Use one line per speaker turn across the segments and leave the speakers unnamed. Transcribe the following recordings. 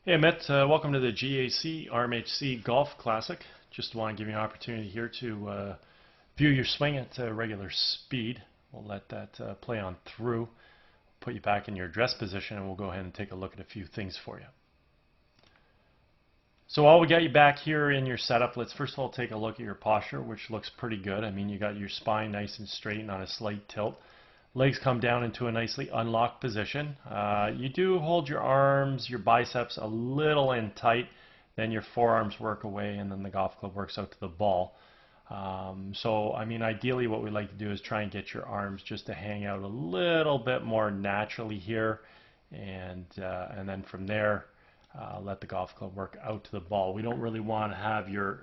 Hey Amit, welcome to the GAC RMHC Golf Classic. Just want to give you an opportunity here to view your swing at regular speed. We'll let that play on through, put you back in your address position, and we'll go ahead and take a look at a few things for you. So while we got you back here in your setup, let's first of all take a look at your posture, which looks pretty good. I mean, you got your spine nice and straight and on a slight tilt. Legs come down into a nicely unlocked position. You do hold your arms, your biceps a little in tight, then your forearms work away, and then the golf club works out to the ball. So, I mean, ideally what we like to do is try and get your arms just to hang out a little bit more naturally here, and then from there, let the golf club work out to the ball. We don't really want to have your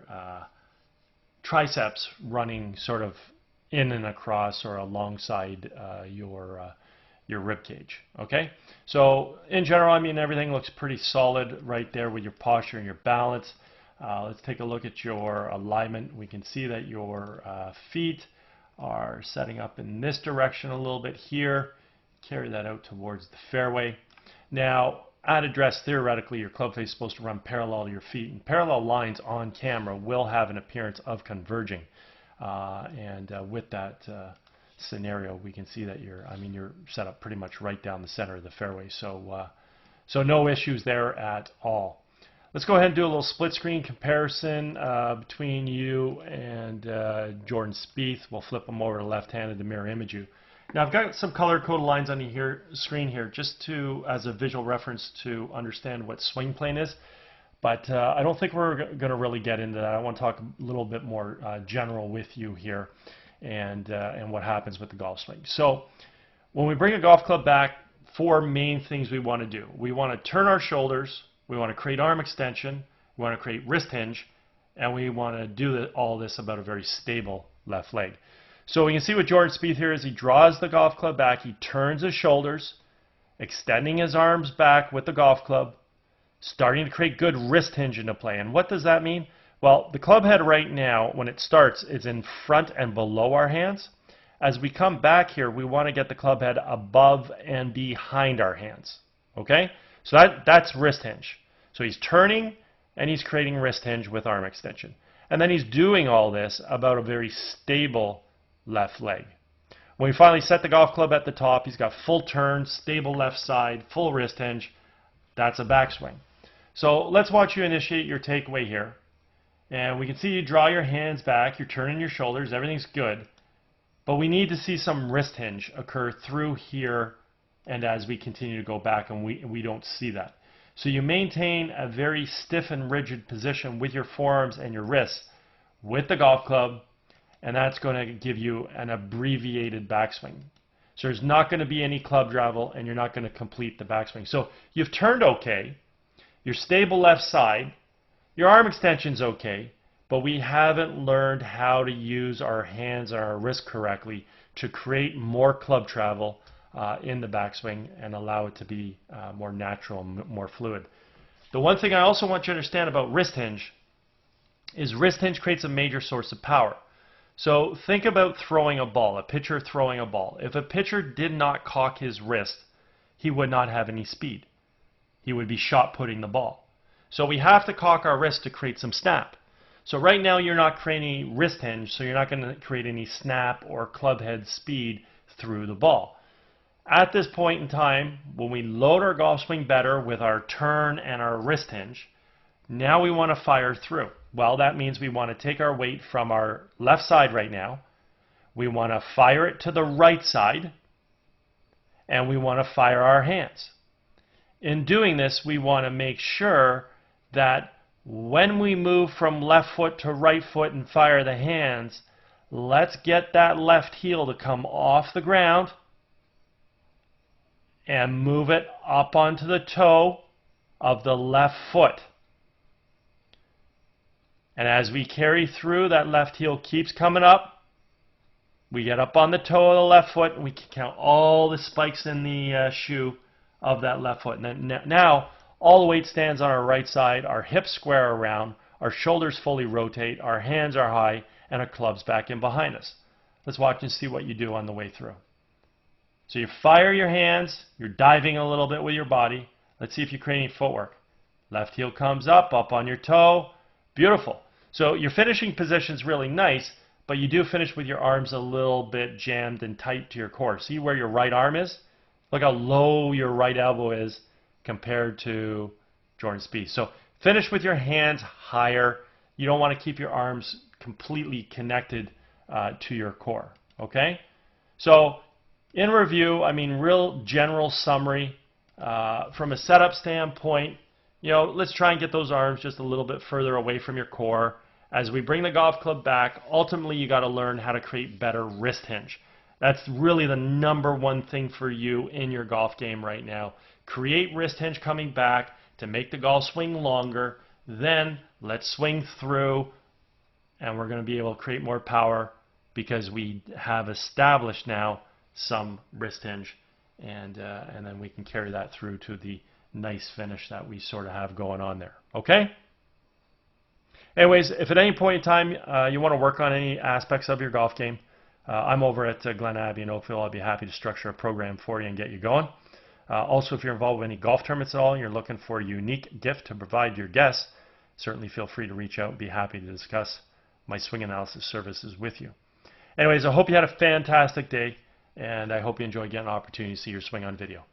triceps running sort of in and across or alongside your rib cage. Okay, so in general, I mean, everything looks pretty solid right there with your posture and your balance. Let's take a look at your alignment. We can see that your feet are setting up in this direction a little bit here. Carry that out towards the fairway. Now, at address, theoretically, your club face is supposed to run parallel to your feet, and parallel lines on camera will have an appearance of converging. With that scenario, we can see that you're set up pretty much right down the center of the fairway. So no issues there at all. Let's go ahead and do a little split screen comparison between you and Jordan Spieth. We'll flip them over to left-handed to mirror image you. Now I've got some color-coded lines on your screen here just as a visual reference to understand what swing plane is. But I don't think we're going to really get into that. I want to talk a little bit more general with you here and what happens with the golf swing. So when we bring a golf club back, four main things we want to do. We want to turn our shoulders, we want to create arm extension, we want to create wrist hinge, and we want to do all this about a very stable left leg. So we can see what Jordan Spieth here is. He draws the golf club back, he turns his shoulders, extending his arms back with the golf club, starting to create good wrist hinge into play. And what does that mean? Well, the club head right now, when it starts, is in front and below our hands. As we come back here, we want to get the club head above and behind our hands. Okay? So that's wrist hinge. So he's turning and he's creating wrist hinge with arm extension. And then he's doing all this about a very stable left leg. When we finally set the golf club at the top, he's got full turn, stable left side, full wrist hinge. That's a backswing. So let's watch you initiate your takeaway here. And we can see you draw your hands back, you're turning your shoulders, everything's good. But we need to see some wrist hinge occur through here and as we continue to go back, and we don't see that. So you maintain a very stiff and rigid position with your forearms and your wrists with the golf club, and that's going to give you an abbreviated backswing. So there's not going to be any club travel, and you're not going to complete the backswing. So you've turned okay. Your stable left side, your arm extension's okay, but we haven't learned how to use our hands and our wrist correctly to create more club travel in the backswing and allow it to be more natural and more fluid. The one thing I also want you to understand about wrist hinge is wrist hinge creates a major source of power. So think about throwing a ball, a pitcher throwing a ball. If a pitcher did not cock his wrist, he would not have any speed. He would be shot putting the ball. So we have to cock our wrist to create some snap. So right now you're not creating any wrist hinge, so you're not going to create any snap or club head speed through the ball. At this point in time, when we load our golf swing better with our turn and our wrist hinge, now we want to fire through. Well, that means we want to take our weight from our left side right now. We want to fire it to the right side, and we want to fire our hands. In doing this, we want to make sure that when we move from left foot to right foot and fire the hands, let's get that left heel to come off the ground and move it up onto the toe of the left foot. And as we carry through, that left heel keeps coming up. We get up on the toe of the left foot, and we can count all the spikes in the shoe of that left foot. And then now, all the weight stands on our right side, our hips square around, our shoulders fully rotate, our hands are high, and our club's back in behind us. Let's watch and see what you do on the way through. So you fire your hands, you're diving a little bit with your body. Let's see if you create any footwork. Left heel comes up on your toe. Beautiful. So your finishing position is really nice, but you do finish with your arms a little bit jammed and tight to your core. See where your right arm is? Look how low your right elbow is compared to Jordan Spieth. So finish with your hands higher. You don't want to keep your arms completely connected to your core. Okay? So in review, I mean, real general summary from a setup standpoint. Let's try and get those arms just a little bit further away from your core. As we bring the golf club back, ultimately you got to learn how to create better wrist hinge. That's really the number one thing for you in your golf game right now. Create wrist hinge coming back to make the golf swing longer. Then let's swing through, and we're going to be able to create more power because we have established now some wrist hinge, and then we can carry that through to the nice finish that we sort of have going on there. Okay? Anyways, if at any point in time you want to work on any aspects of your golf game, I'm over at Glen Abbey in Oakville. I'll be happy to structure a program for you and get you going. Also, if you're involved with any golf tournaments at all and you're looking for a unique gift to provide your guests, certainly feel free to reach out and be happy to discuss my swing analysis services with you. Anyways, I hope you had a fantastic day, and I hope you enjoyed getting an opportunity to see your swing on video.